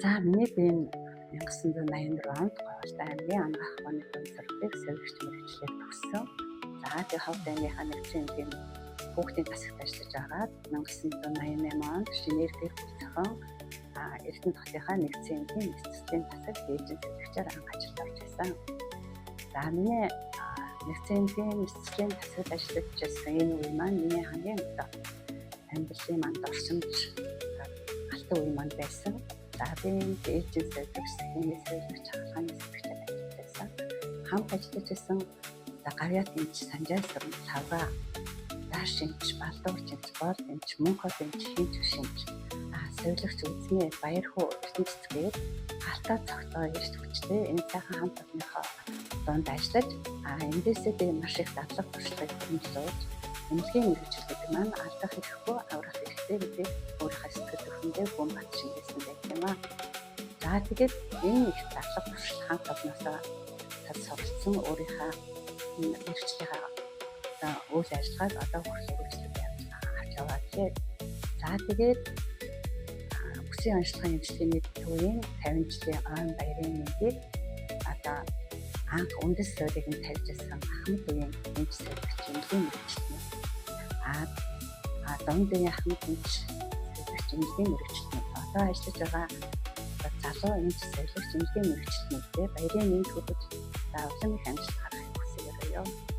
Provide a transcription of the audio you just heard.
За миний би 1984 онд Говьлтай аймгийн Анагаах ухааны дунд сургалтыг сувилэгч мэргэжлээр төгссөн. За тэгээ ховд аймгийнхаа нэгдсэн эмнэлгийн хүүхдийн засагт ажиллаж агаад 1988 онд шинээр гэр бүл зохион Эрдэнэ хотынхаа нэгдсэн эмнэлгийн эцэстийн засаг ээжийн сувилэгчээр анх ажилд орж ирсэн. За миний нэгдсэн эмнэлгийн эцэстийн засагт ажиллаж байсан энэ үе маань миний хамгийн одоо амьдралын манд орсомж алтан үе маань байсан. За би ээжийн сувилэгч, сэхний сувилэгч, хаалганы сувилэгчээр ажиллаж байсан. Хамт ажиллаж байсан гавьяат эмч, санжаа сурам, савга, дааш эмч, балдуурч эмч, борд эмч, мөнхөд эмч, хинч шинж, сувилэгч үзмээ, баяр хүү, эрдэнэ цэцгээд галтаа цогтоо эрт хүчтэй энэ сайхан хамт олонныхоо донд ажиллаж эндээсээ би маш их дадлага туршлагыг хэмжлүүлж эмнэлгийн мэргэжил гэдэг маань алдах хэрэггүй, аврах хэрэгтэй гэдгийг өөрийнхөө сэтгэл төрхөндөө гүн бат шингээсэн байх юм аа. За тэгээд энэ их дадлага туршлага хамт олонноосоо суралцсан өөрийнхөө мэргэжлийнхаа үйл ажиллагааг одоо хүртэл үргэлжлүүлж авч яваа гээ. За тэгээд бүсийн онцлогын эмчилгээний төвийн 50 жилийн он баярын мэндийг одоо анх үндэс суурийг нь тавьж ирсэн Ахмад үеийн эмч сувилэгч эмнэлгийн мэргэжилтний дунд үеийн Ахмад эмч сувилэгч эмнэлгийн мэргэжилтний одоо ажиллаж байгаа залуу эмч сувилэгч эмнэлгийн мэргэжилтнүүдтэй баярын мэнд хүргэж улам их амжилт гаргахыг хүсье.